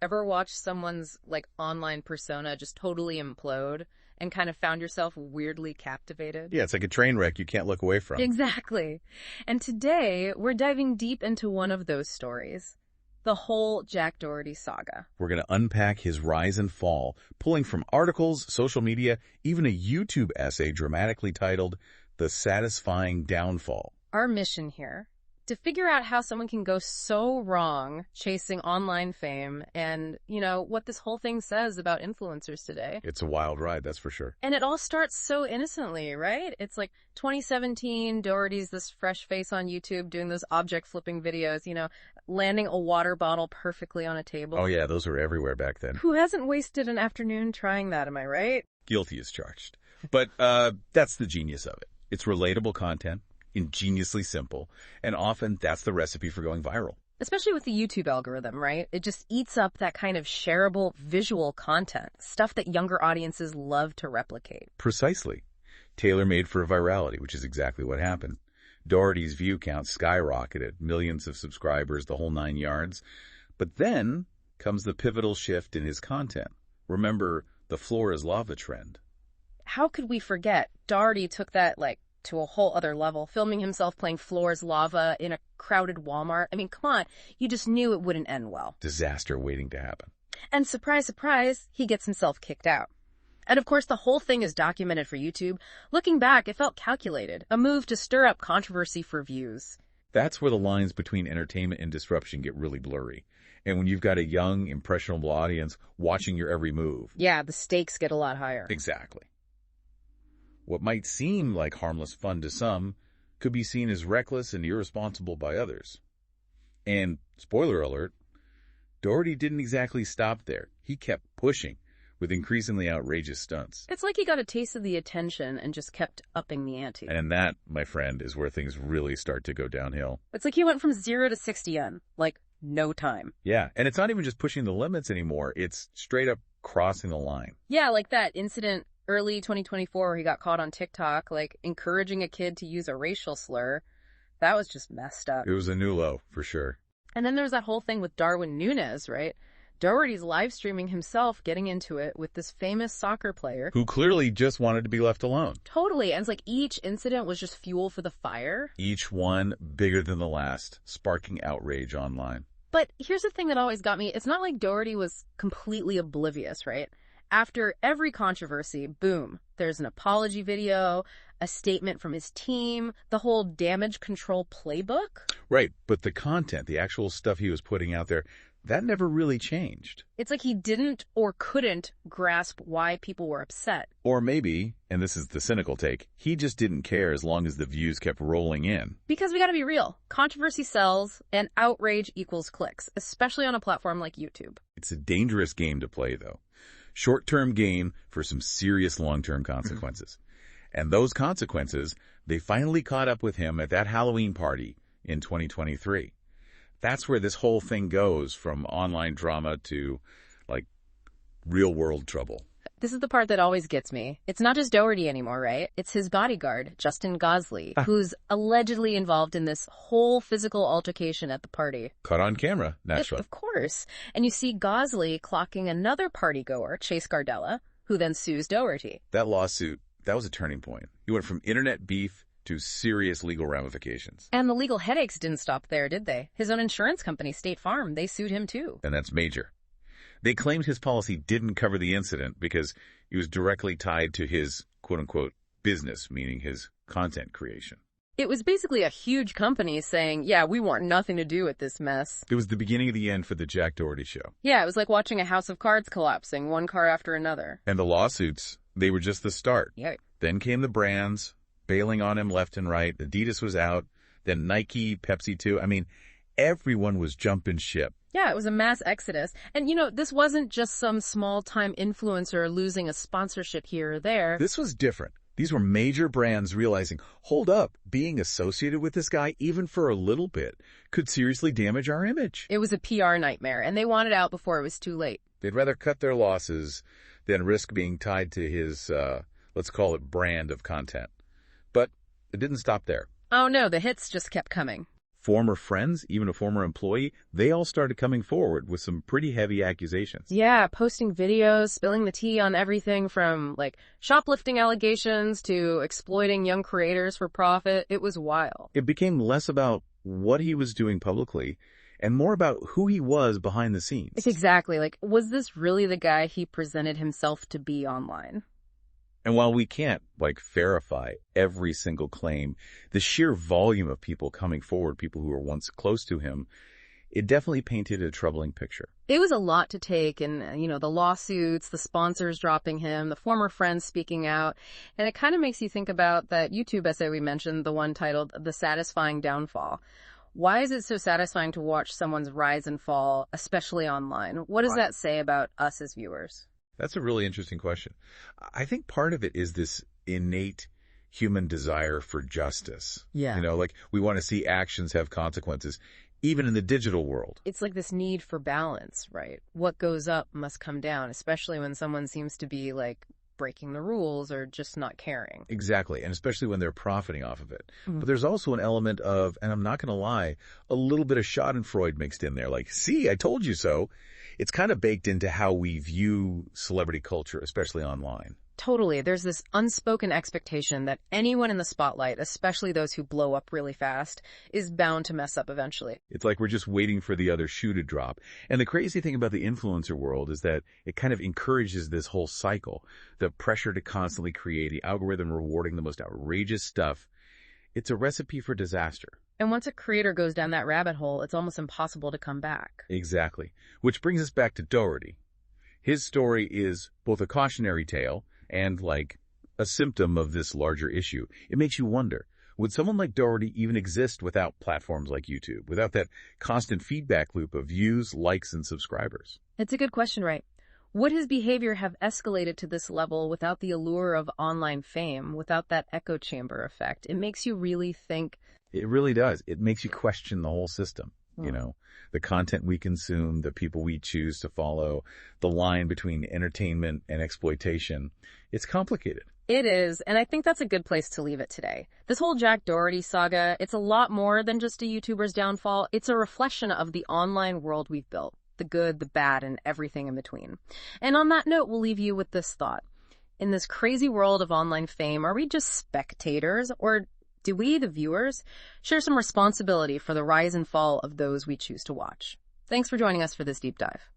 Ever watch someone's, like, online persona just totally implode and kind of found yourself weirdly captivated? Yeah, it's like a train wreck you can't look away from. Exactly. And today, we're diving deep into one of those stories. The whole Jack Doherty saga. We're going to unpack his rise and fall, pulling from articles, social media, even a YouTube essay dramatically titled, The Satisfying Downfall. Our mission here, to figure out how someone can go so wrong chasing online fame and, what this whole thing says about influencers today. It's a wild ride, that's for sure. And it all starts so innocently, right? It's like 2017, Doherty's this fresh face on YouTube doing those object flipping videos, landing a water bottle perfectly on a table. Oh yeah, those were everywhere back then. Who hasn't wasted an afternoon trying that, am I right? Guilty as charged. But that's the genius of it. It's relatable content, ingeniously simple, and often that's the recipe for going viral. Especially with the YouTube algorithm, right? It just eats up that kind of shareable visual content, stuff that younger audiences love to replicate. Precisely. Tailor-made for virality, which is exactly what happened. Doherty's view count skyrocketed, millions of subscribers, the whole 9 yards. But then comes the pivotal shift in his content. Remember the floor is lava trend. How could we forget? Doherty took that, to a whole other level, filming himself playing Floor is Lava in a crowded Walmart. I mean, come on, you just knew it wouldn't end well. Disaster waiting to happen. And surprise, surprise, he gets himself kicked out. And of course, the whole thing is documented for YouTube. Looking back, it felt calculated, a move to stir up controversy for views. That's where the lines between entertainment and disruption get really blurry. And when you've got a young, impressionable audience watching your every move. Yeah, the stakes get a lot higher. Exactly. What might seem like harmless fun to some could be seen as reckless and irresponsible by others. And, spoiler alert, Doherty didn't exactly stop there. He kept pushing with increasingly outrageous stunts. It's like he got a taste of the attention and just kept upping the ante. And that, my friend, is where things really start to go downhill. It's like he went from 0 to 60 in, no time. Yeah, and it's not even just pushing the limits anymore. It's straight up crossing the line. Yeah, like that incident early 2024 where he got caught on TikTok, encouraging a kid to use a racial slur. That was just messed up. It was a new low, for sure. And then there's that whole thing with Darwin Núñez, right? Doherty's live streaming himself getting into it with this famous soccer player. Who clearly just wanted to be left alone. Totally. And it's each incident was just fuel for the fire. Each one bigger than the last, sparking outrage online. But here's the thing that always got me. It's not like Doherty was completely oblivious, right? After every controversy, boom, there's an apology video, a statement from his team, the whole damage control playbook. Right, but the content, the actual stuff he was putting out there, that never really changed. It's like he didn't or couldn't grasp why people were upset. Or maybe, and this is the cynical take, he just didn't care as long as the views kept rolling in. Because we gotta be real, controversy sells and outrage equals clicks, especially on a platform like YouTube. It's a dangerous game to play, though. Short-term gain for some serious long-term consequences. And those consequences, they finally caught up with him at that Halloween party in 2023. That's where this whole thing goes from online drama to, real-world trouble. This is the part that always gets me. It's not just Doherty anymore, right? It's his bodyguard, Justin Gosley, who's allegedly involved in this whole physical altercation at the party. Caught on camera, naturally. Of course. And you see Gosley clocking another partygoer, Chase Gardella, who then sues Doherty. That lawsuit, that was a turning point. He went from internet beef to serious legal ramifications. And the legal headaches didn't stop there, did they? His own insurance company, State Farm, they sued him too. And that's major. They claimed his policy didn't cover the incident because he was directly tied to his, quote-unquote, business, meaning his content creation. It was basically a huge company saying, yeah, we want nothing to do with this mess. It was the beginning of the end for the Jack Doherty show. Yeah, it was like watching a house of cards collapsing, one car after another. And the lawsuits, they were just the start. Yeah. Then came the brands, bailing on him left and right. Adidas was out. Then Nike, Pepsi too. I mean, everyone was jumping ship. Yeah, it was a mass exodus. And, this wasn't just some small-time influencer losing a sponsorship here or there. This was different. These were major brands realizing, hold up, being associated with this guy, even for a little bit, could seriously damage our image. It was a PR nightmare, and they wanted out before it was too late. They'd rather cut their losses than risk being tied to his, let's call it, brand of content. But it didn't stop there. Oh no, the hits just kept coming. former friends, even a former employee, they all started coming forward with some pretty heavy accusations. Yeah, posting videos, spilling the tea on everything from, like, shoplifting allegations to exploiting young creators for profit. It was wild. It became less about what he was doing publicly and more about who he was behind the scenes. Exactly. Like, was this really the guy he presented himself to be online? And while we can't, verify every single claim, the sheer volume of people coming forward, people who were once close to him, it definitely painted a troubling picture. It was a lot to take, and, the lawsuits, the sponsors dropping him, the former friends speaking out, and it kind of makes you think about that YouTube essay we mentioned, the one titled The Satisfying Downfall. Why is it so satisfying to watch someone's rise and fall, especially online? What does that say about us as viewers? That's a really interesting question. I think part of it is this innate human desire for justice. Yeah. We want to see actions have consequences, even in the digital world. It's like this need for balance, right? What goes up must come down, especially when someone seems to be, breaking the rules or just not caring. Exactly, and especially when they're profiting off of it. But there's also an element of, and I'm not going to lie, a little bit of schadenfreude mixed in there. See, I told you so. It's kind of baked into how we view celebrity culture, especially online. Totally. There's this unspoken expectation that anyone in the spotlight, especially those who blow up really fast, is bound to mess up eventually. It's like we're just waiting for the other shoe to drop. And the crazy thing about the influencer world is that it kind of encourages this whole cycle. The pressure to constantly create, the algorithm rewarding the most outrageous stuff. It's a recipe for disaster. And once a creator goes down that rabbit hole, it's almost impossible to come back. Exactly. Which brings us back to Doherty. His story is both a cautionary tale and a symptom of this larger issue. It makes you wonder, would someone like Doherty even exist without platforms like YouTube, without that constant feedback loop of views, likes, and subscribers? It's a good question, right? Would his behavior have escalated to this level without the allure of online fame, without that echo chamber effect? It makes you really think. It really does. It makes you question the whole system. The content we consume, the people we choose to follow, the line between entertainment and exploitation. It's complicated. It is, and I think that's a good place to leave it today. This whole Jack Doherty saga, it's a lot more than just a YouTuber's downfall. It's a reflection of the online world we've built, the good, the bad, and everything in between. And on that note, we'll leave you with this thought. In this crazy world of online fame, are we just spectators, or do we, the viewers, share some responsibility for the rise and fall of those we choose to watch? Thanks for joining us for this deep dive.